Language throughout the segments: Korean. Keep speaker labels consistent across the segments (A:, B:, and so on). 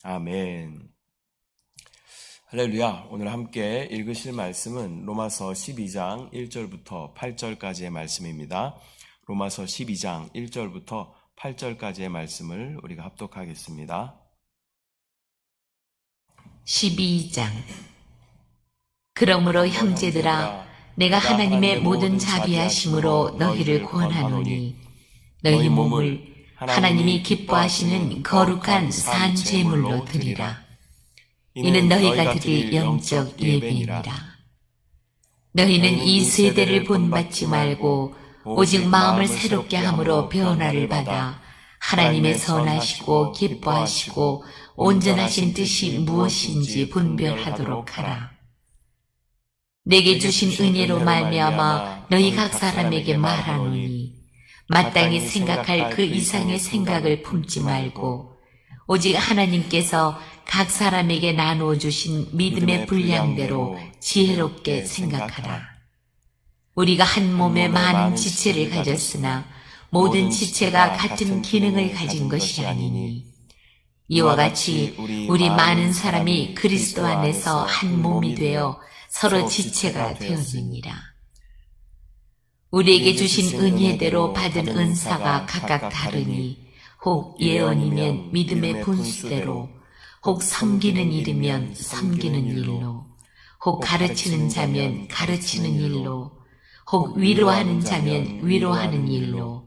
A: 아멘. 할렐루야. 오늘 함께 읽으실 말씀은 로마서 12장 1절부터 8절까지의 말씀입니다. 로마서 12장 1절부터 8절까지의 말씀을 우리가 합독하겠습니다.
B: 12장. 그러므로 형제들아, 내가 하나님의 모든 자비하심으로 너희를 권하노니 너희 몸을 하나님이 기뻐하시는 거룩한 산 제물로 드리라. 이는 너희가 드릴 영적 예배니라. 너희는 이 세대를 본받지 말고 오직 마음을 새롭게 함으로 변화를 받아 하나님의 선하시고 기뻐하시고 온전하신 뜻이 무엇인지 분별하도록 하라. 내게 주신 은혜로 말미암아 너희 각 사람에게 말하노니 마땅히 생각할 그 이상의 생각을 품지 말고 오직 하나님께서 각 사람에게 나누어 주신 믿음의 분량대로 지혜롭게 생각하라. 우리가 한 몸에 많은 지체를 가졌으나 모든 지체가 같은 기능을 가진 것이 아니니 이와 같이 우리 많은 사람이 그리스도 안에서 한 몸이 되어 서로 지체가 되었느니라. 우리에게 주신 은혜대로 받은 은사가 각각 다르니 혹 예언이면 믿음의 분수대로, 혹 섬기는 일이면 섬기는 일로, 혹 가르치는 자면 가르치는 일로, 혹 위로하는 자면 위로하는 일로,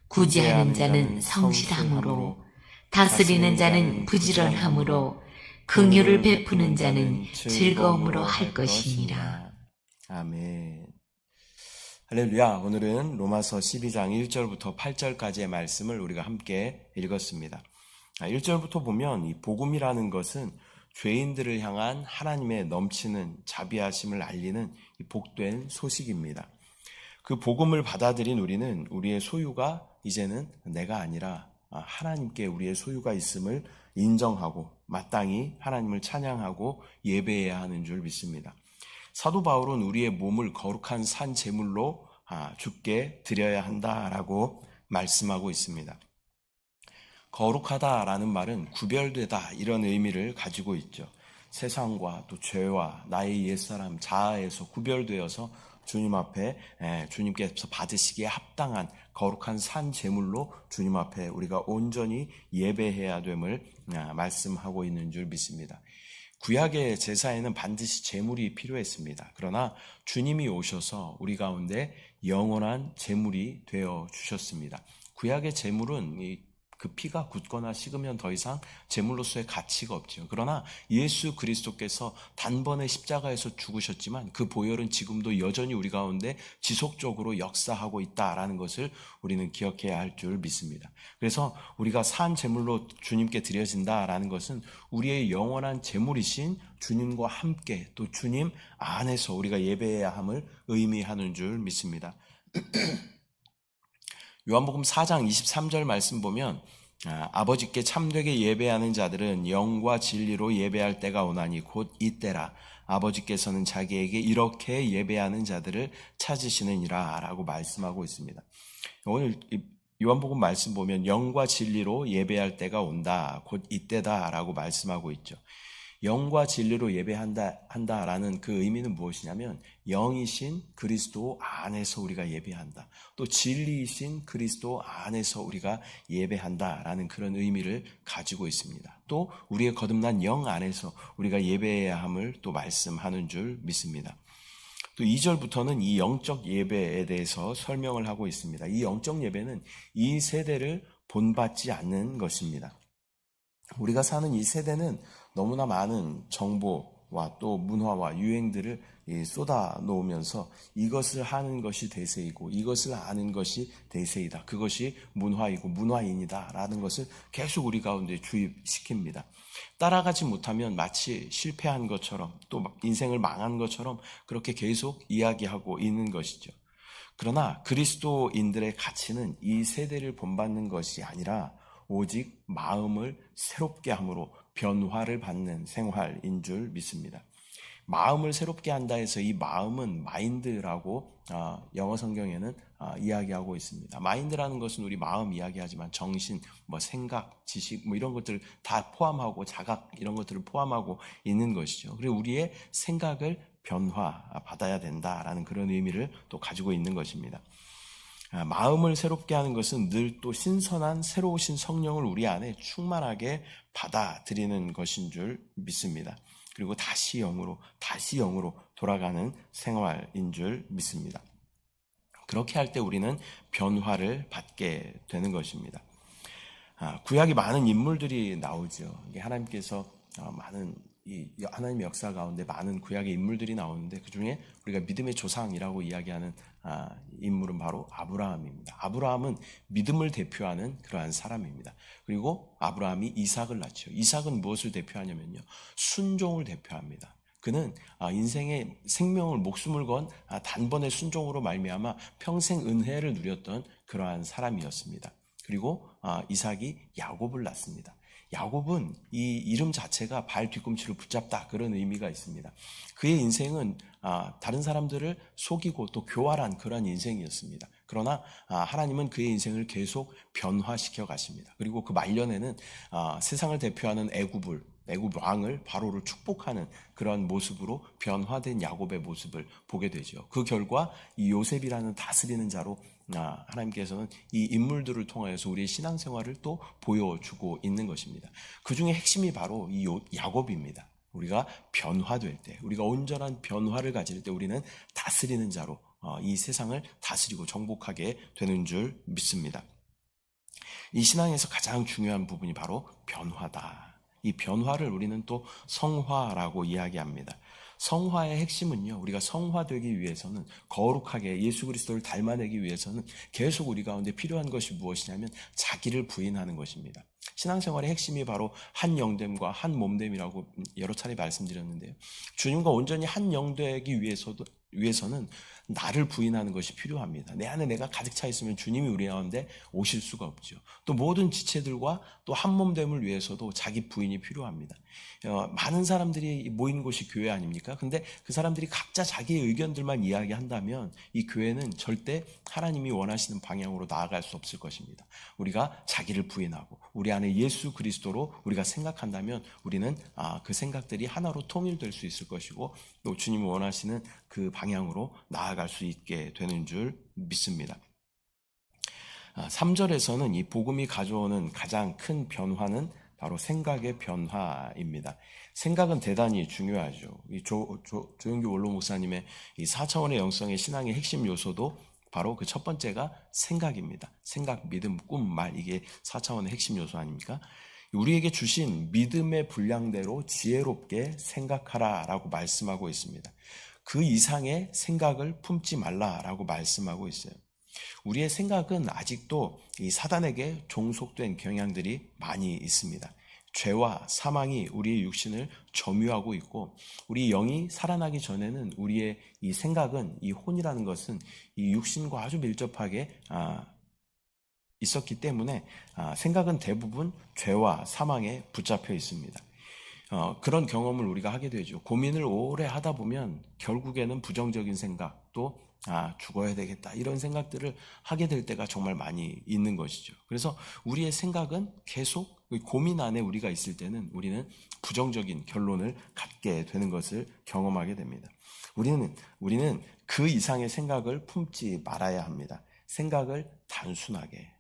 B: 구제하는 자는 성실함으로, 다스리는 자는 부지런함으로, 긍휼을 베푸는 자는 즐거움으로 할 것이니라.
A: 아멘. 할렐루야. 오늘은 로마서 12장 1절부터 8절까지의 말씀을 우리가 함께 읽었습니다. 1절부터 보면 이 복음이라는 것은 죄인들을 향한 하나님의 넘치는 자비하심을 알리는 이 복된 소식입니다. 그 복음을 받아들인 우리는 우리의 소유가 이제는 내가 아니라 하나님께 우리의 소유가 있음을 인정하고 마땅히 하나님을 찬양하고 예배해야 하는 줄 믿습니다. 사도 바울은 우리의 몸을 거룩한 산 제물로 주께 드려야 한다라고 말씀하고 있습니다. 거룩하다라는 말은 구별되다 이런 의미를 가지고 있죠. 세상과 또 죄와 나의 옛사람 자아에서 구별되어서 주님 앞에 주님께서 받으시기에 합당한 거룩한 산 제물로 주님 앞에 우리가 온전히 예배해야 됨을 말씀하고 있는 줄 믿습니다. 구약의 제사에는 반드시 제물이 필요했습니다. 그러나 주님이 오셔서 우리 가운데 영원한 제물이 되어 주셨습니다. 구약의 제물은 그 피가 굳거나 식으면 더 이상 제물로서의 가치가 없죠. 그러나 예수 그리스도께서 단번에 십자가에서 죽으셨지만 그 보혈은 지금도 여전히 우리 가운데 지속적으로 역사하고 있다라는 것을 우리는 기억해야 할 줄 믿습니다. 그래서 우리가 산 제물로 주님께 드려진다라는 것은 우리의 영원한 제물이신 주님과 함께 또 주님 안에서 우리가 예배해야 함을 의미하는 줄 믿습니다. 요한복음 4장 23절 말씀 보면 아버지께 참되게 예배하는 자들은 영과 진리로 예배할 때가 오나니 곧 이때라. 아버지께서는 자기에게 이렇게 예배하는 자들을 찾으시느니라 라고 말씀하고 있습니다. 오늘 요한복음 말씀 보면 영과 진리로 예배할 때가 온다. 곧 이때다 라고 말씀하고 있죠. 영과 진리로 예배한다라는 그 의미는 무엇이냐면 영이신 그리스도 안에서 우리가 예배한다. 또 진리이신 그리스도 안에서 우리가 예배한다라는 그런 의미를 가지고 있습니다. 또 우리의 거듭난 영 안에서 우리가 예배해야 함을 또 말씀하는 줄 믿습니다. 또 2절부터는 이 영적 예배에 대해서 설명을 하고 있습니다. 이 영적 예배는 이 세대를 본받지 않는 것입니다. 우리가 사는 이 세대는 너무나 많은 정보와 또 문화와 유행들을 쏟아 놓으면서 이것을 하는 것이 대세이고 이것을 아는 것이 대세이다. 그것이 문화이고 문화인이다 라는 것을 계속 우리 가운데 주입시킵니다. 따라가지 못하면 마치 실패한 것처럼 또 인생을 망한 것처럼 그렇게 계속 이야기하고 있는 것이죠. 그러나 그리스도인들의 가치는 이 세대를 본받는 것이 아니라 오직 마음을 새롭게 함으로 변화를 받는 생활인 줄 믿습니다. 마음을 새롭게 한다 해서 이 마음은 마인드라고 영어 성경에는 이야기하고 있습니다. 마인드라는 것은 우리 마음 이야기하지만 정신, 생각, 지식 이런 것들 다 포함하고 자각 이런 것들을 포함하고 있는 것이죠. 그리고 우리의 생각을 변화받아야 된다라는 그런 의미를 또 가지고 있는 것입니다. 마음을 새롭게 하는 것은 늘 또 신선한 새로우신 성령을 우리 안에 충만하게 받아들이는 것인 줄 믿습니다. 그리고 다시 영으로 돌아가는 생활인 줄 믿습니다. 그렇게 할 때 우리는 변화를 받게 되는 것입니다. 구약에 많은 인물들이 나오죠. 하나님께서 많은 하나님의 역사 가운데 많은 구약의 인물들이 나오는데 그 중에 우리가 믿음의 조상이라고 이야기하는 인물은 바로 아브라함입니다. 아브라함은 믿음을 대표하는 그러한 사람입니다. 그리고 아브라함이 이삭을 낳죠. 이삭은 무엇을 대표하냐면요, 순종을 대표합니다. 그는 인생의 생명을 목숨을 건 단번의 순종으로 말미암아 평생 은혜를 누렸던 그러한 사람이었습니다. 그리고 이삭이 야곱을 낳습니다. 야곱은 이 이름 자체가 발 뒤꿈치를 붙잡다 그런 의미가 있습니다. 그의 인생은 다른 사람들을 속이고 또 교활한 그런 인생이었습니다. 그러나 하나님은 그의 인생을 계속 변화시켜 가십니다. 그리고 그 말년에는 세상을 대표하는 애굽 왕을 바로를 축복하는 그런 모습으로 변화된 야곱의 모습을 보게 되죠. 그 결과 이 요셉이라는 다스리는 자로 하나님께서는 이 인물들을 통하여서 우리의 신앙생활을 또 보여주고 있는 것입니다. 그 중에 핵심이 바로 이 야곱입니다. 우리가 변화될 때, 우리가 온전한 변화를 가질 때 우리는 다스리는 자로 이 세상을 다스리고 정복하게 되는 줄 믿습니다. 이 신앙에서 가장 중요한 부분이 바로 변화다. 이 변화를 우리는 또 성화라고 이야기합니다. 성화의 핵심은요, 우리가 성화되기 위해서는, 거룩하게 예수 그리스도를 닮아내기 위해서는 계속 우리 가운데 필요한 것이 무엇이냐면 자기를 부인하는 것입니다. 신앙생활의 핵심이 바로 한 영됨과 한 몸됨이라고 여러 차례 말씀드렸는데요, 주님과 온전히 한 영되기 위해서는 나를 부인하는 것이 필요합니다. 내 안에 내가 가득 차 있으면 주님이 우리 가운데 오실 수가 없죠. 또 모든 지체들과 또 한 몸됨을 위해서도 자기 부인이 필요합니다. 많은 사람들이 모인 곳이 교회 아닙니까? 근데 그 사람들이 각자 자기의 의견들만 이야기한다면 이 교회는 절대 하나님이 원하시는 방향으로 나아갈 수 없을 것입니다. 우리가 자기를 부인하고 우리 안에 예수 그리스도로 우리가 생각한다면 우리는 그 생각들이 하나로 통일될 수 있을 것이고 또 주님이 원하시는 그 방향으로 나아갈 수 있게 되는 줄 믿습니다. 3절에서는 이 복음이 가져오는 가장 큰 변화는 바로 생각의 변화입니다. 생각은 대단히 중요하죠. 이 조영규 원로 목사님의 이 4차원의 영성의 신앙의 핵심 요소도 바로 그 첫 번째가 생각입니다. 생각, 믿음, 꿈, 말, 이게 4차원의 핵심 요소 아닙니까? 우리에게 주신 믿음의 분량대로 지혜롭게 생각하라라고 말씀하고 있습니다. 그 이상의 생각을 품지 말라라고 말씀하고 있어요. 우리의 생각은 아직도 이 사단에게 종속된 경향들이 많이 있습니다. 죄와 사망이 우리의 육신을 점유하고 있고 우리 영이 살아나기 전에는 우리의 이 생각은, 이 혼이라는 것은 이 육신과 아주 밀접하게 있었기 때문에 생각은 대부분 죄와 사망에 붙잡혀 있습니다. 그런 경험을 우리가 하게 되죠. 고민을 오래 하다 보면 결국에는 부정적인 생각, 또 죽어야 되겠다 이런 생각들을 하게 될 때가 정말 많이 있는 것이죠. 그래서 우리의 생각은 계속 고민 안에 우리가 있을 때는 우리는 부정적인 결론을 갖게 되는 것을 경험하게 됩니다. 우리는 그 이상의 생각을 품지 말아야 합니다. 생각을 단순하게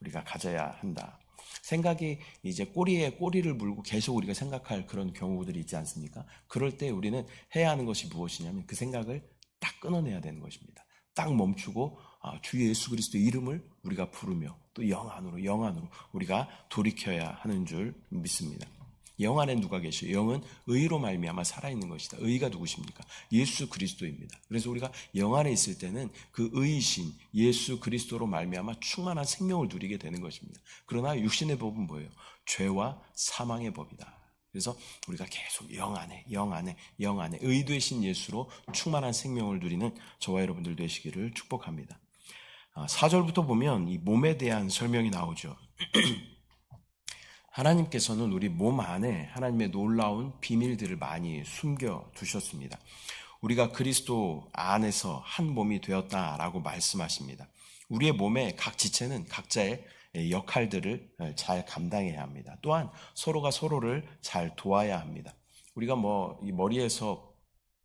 A: 우리가 가져야 한다. 생각이 이제 꼬리에 꼬리를 물고 계속 우리가 생각할 그런 경우들이 있지 않습니까? 그럴 때 우리는 해야 하는 것이 무엇이냐면 그 생각을 딱 끊어내야 되는 것입니다. 딱 멈추고 주 예수 그리스도의 이름을 우리가 부르며 또 영 안으로 우리가 돌이켜야 하는 줄 믿습니다. 영 안에 누가 계셔요? 영은 의로 말미암아 살아있는 것이다. 의가 누구십니까? 예수 그리스도입니다. 그래서 우리가 영 안에 있을 때는 그 의이신 예수 그리스도로 말미암아 충만한 생명을 누리게 되는 것입니다. 그러나 육신의 법은 뭐예요? 죄와 사망의 법이다. 그래서 우리가 계속 영 안에 의 되신 예수로 충만한 생명을 누리는 저와 여러분들 되시기를 축복합니다. 4절부터 보면 이 몸에 대한 설명이 나오죠. 하나님께서는 우리 몸 안에 하나님의 놀라운 비밀들을 많이 숨겨 두셨습니다. 우리가 그리스도 안에서 한 몸이 되었다라고 말씀하십니다. 우리의 몸의 각 지체는 각자의 역할들을 잘 감당해야 합니다. 또한 서로가 서로를 잘 도와야 합니다. 우리가 이 머리에서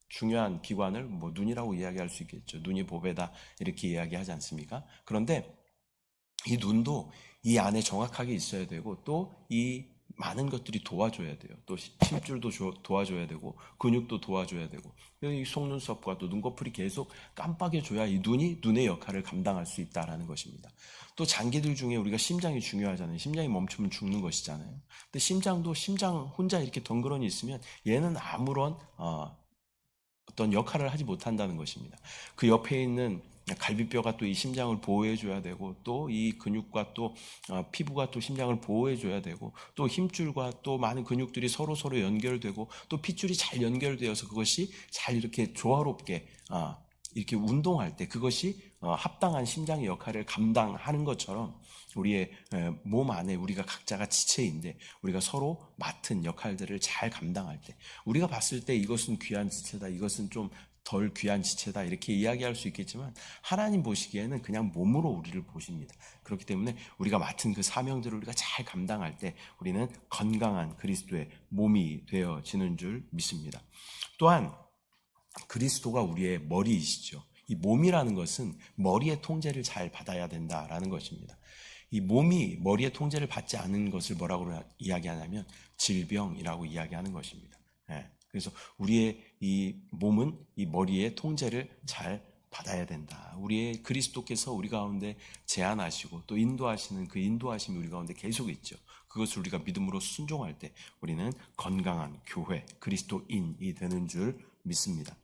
A: 중요한 기관을 눈이라고 이야기할 수 있겠죠. 눈이 보배다 이렇게 이야기하지 않습니까? 그런데 이 눈도 이 안에 정확하게 있어야 되고 또 이 많은 것들이 도와줘야 돼요. 또 심줄도 도와줘야 되고 근육도 도와줘야 되고 이 속눈썹과 또 눈꺼풀이 계속 깜빡여줘야 이 눈이 눈의 역할을 감당할 수 있다라는 것입니다. 또 장기들 중에 우리가 심장이 중요하잖아요. 심장이 멈추면 죽는 것이잖아요. 근데 심장도 심장 혼자 이렇게 덩그러니 있으면 얘는 아무런 어떤 역할을 하지 못한다는 것입니다. 그 옆에 있는 갈비뼈가 또 이 심장을 보호해줘야 되고 또 이 근육과 또 피부가 또 심장을 보호해줘야 되고 또 힘줄과 또 많은 근육들이 서로 연결되고 또 핏줄이 잘 연결되어서 그것이 잘 이렇게 조화롭게 이렇게 운동할 때 그것이 합당한 심장의 역할을 감당하는 것처럼 우리의 몸 안에 우리가 각자가 지체인데 우리가 서로 맡은 역할들을 잘 감당할 때 우리가 봤을 때 이것은 귀한 지체다, 이것은 좀 덜 귀한 지체다 이렇게 이야기할 수 있겠지만 하나님 보시기에는 그냥 몸으로 우리를 보십니다. 그렇기 때문에 우리가 맡은 그 사명들을 우리가 잘 감당할 때 우리는 건강한 그리스도의 몸이 되어지는 줄 믿습니다. 또한 그리스도가 우리의 머리이시죠. 이 몸이라는 것은 머리의 통제를 잘 받아야 된다라는 것입니다. 이 몸이 머리의 통제를 받지 않는 것을 뭐라고 이야기하냐면 질병이라고 이야기하는 것입니다. 그래서 우리의 이 몸은 이 머리의 통제를 잘 받아야 된다. 우리의 그리스도께서 우리 가운데 제안하시고 또 인도하시는 그 인도하심이 우리 가운데 계속 있죠. 그것을 우리가 믿음으로 순종할 때 우리는 건강한 교회, 그리스도인이 되는 줄 믿습니다.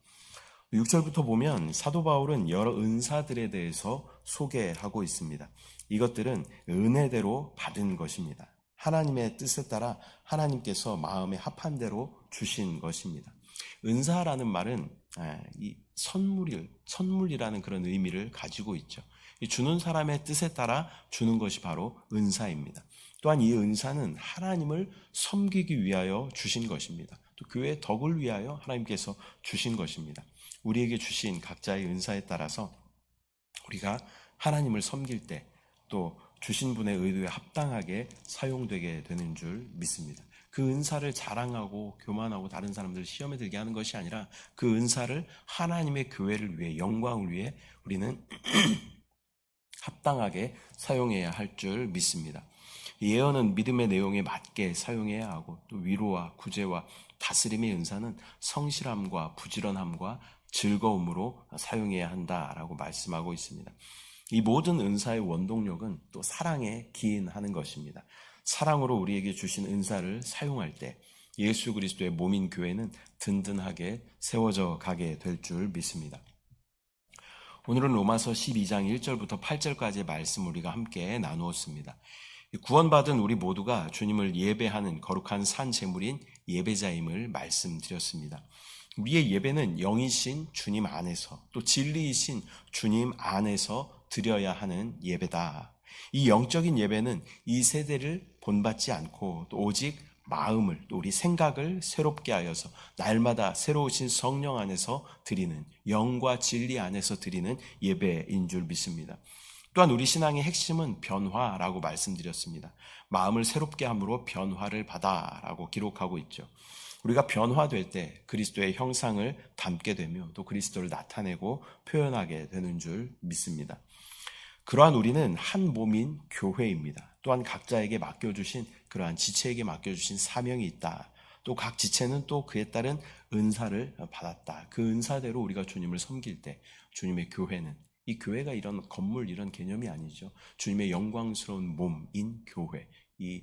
A: 6절부터 보면 사도 바울은 여러 은사들에 대해서 소개하고 있습니다. 이것들은 은혜대로 받은 것입니다. 하나님의 뜻에 따라 하나님께서 마음에 합한 대로 주신 것입니다. 은사라는 말은 이 선물이라는 그런 의미를 가지고 있죠. 주는 사람의 뜻에 따라 주는 것이 바로 은사입니다. 또한 이 은사는 하나님을 섬기기 위하여 주신 것입니다. 또 교회의 덕을 위하여 하나님께서 주신 것입니다. 우리에게 주신 각자의 은사에 따라서 우리가 하나님을 섬길 때 또 주신 분의 의도에 합당하게 사용되게 되는 줄 믿습니다. 그 은사를 자랑하고 교만하고 다른 사람들을 시험에 들게 하는 것이 아니라 그 은사를 하나님의 교회를 위해 영광을 위해 우리는 합당하게 사용해야 할 줄 믿습니다. 예언은 믿음의 내용에 맞게 사용해야 하고 또 위로와 구제와 다스림의 은사는 성실함과 부지런함과 즐거움으로 사용해야 한다라고 말씀하고 있습니다. 이 모든 은사의 원동력은 또 사랑에 기인하는 것입니다. 사랑으로 우리에게 주신 은사를 사용할 때 예수 그리스도의 몸인 교회는 든든하게 세워져 가게 될 줄 믿습니다. 오늘은 로마서 12장 1절부터 8절까지의 말씀 우리가 함께 나누었습니다. 구원받은 우리 모두가 주님을 예배하는 거룩한 산 제물인 예배자임을 말씀드렸습니다. 우리의 예배는 영이신 주님 안에서 또 진리이신 주님 안에서 드려야 하는 예배다. 이 영적인 예배는 이 세대를 본받지 않고 또 오직 마음을 또 우리 생각을 새롭게 하여서 날마다 새로우신 성령 안에서 드리는 영과 진리 안에서 드리는 예배인 줄 믿습니다. 또한 우리 신앙의 핵심은 변화라고 말씀드렸습니다. 마음을 새롭게 함으로 변화를 받아라고 기록하고 있죠. 우리가 변화될 때 그리스도의 형상을 담게 되며 또 그리스도를 나타내고 표현하게 되는 줄 믿습니다. 그러한 우리는 한 몸인 교회입니다. 또한 각자에게 맡겨주신 그러한 지체에게 맡겨주신 사명이 있다. 또 각 지체는 또 그에 따른 은사를 받았다. 그 은사대로 우리가 주님을 섬길 때 주님의 교회는 이 교회가 이런 건물 이런 개념이 아니죠. 주님의 영광스러운 몸인 교회, 이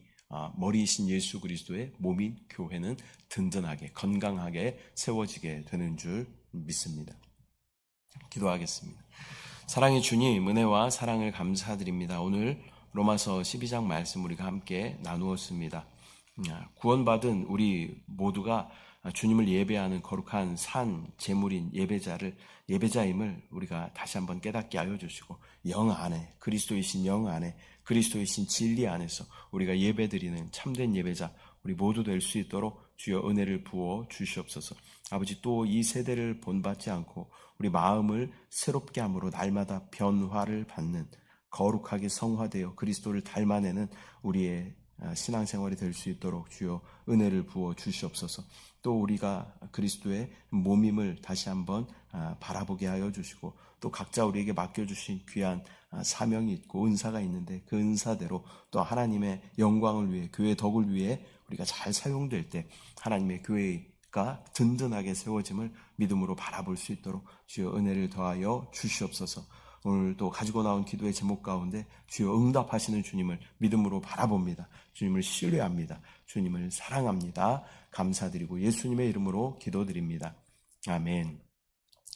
A: 머리이신 예수 그리스도의 몸인 교회는 든든하게 건강하게 세워지게 되는 줄 믿습니다. 기도하겠습니다. 사랑의 주님, 은혜와 사랑을 감사드립니다. 오늘 로마서 12장 말씀 우리가 함께 나누었습니다. 구원받은 우리 모두가 주님을 예배하는 거룩한 산 제물인 예배자임을 우리가 다시 한번 깨닫게 하여 주시고, 영 안에, 그리스도이신 영 안에, 그리스도이신 진리 안에서 우리가 예배드리는 참된 예배자 우리 모두 될 수 있도록 주여 은혜를 부어 주시옵소서. 아버지, 또 이 세대를 본받지 않고 우리 마음을 새롭게 함으로 날마다 변화를 받는, 거룩하게 성화되어 그리스도를 닮아내는 우리의 신앙생활이 될 수 있도록 주여 은혜를 부어 주시옵소서. 또 우리가 그리스도의 몸임을 다시 한번 바라보게 하여 주시고, 또 각자 우리에게 맡겨주신 귀한 사명이 있고 은사가 있는데 그 은사대로 또 하나님의 영광을 위해, 교회 덕을 위해 우리가 잘 사용될 때 하나님의 교회가 든든하게 세워짐을 믿음으로 바라볼 수 있도록 주여 은혜를 더하여 주시옵소서. 오늘도 가지고 나온 기도의 제목 가운데 주여 응답하시는 주님을 믿음으로 바라봅니다. 주님을 신뢰합니다. 주님을 사랑합니다. 감사드리고 예수님의 이름으로 기도드립니다. 아멘.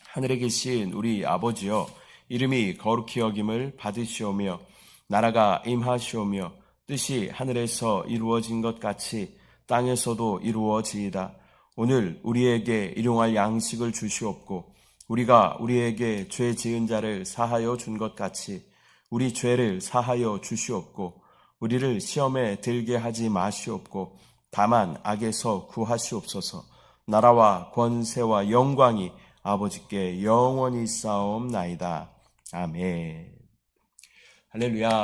A: 하늘에 계신 우리 아버지여, 이름이 거룩히 여김을 받으시오며 나라가 임하시오며 뜻이 하늘에서 이루어진 것 같이 땅에서도 이루어지이다. 오늘 우리에게 일용할 양식을 주시옵고 우리가 우리에게 죄 지은 자를 사하여 준 것 같이 우리 죄를 사하여 주시옵고 우리를 시험에 들게 하지 마시옵고 다만 악에서 구하시옵소서. 나라와 권세와 영광이 아버지께 영원히 쌓옵나이다. 아멘. 할렐루야.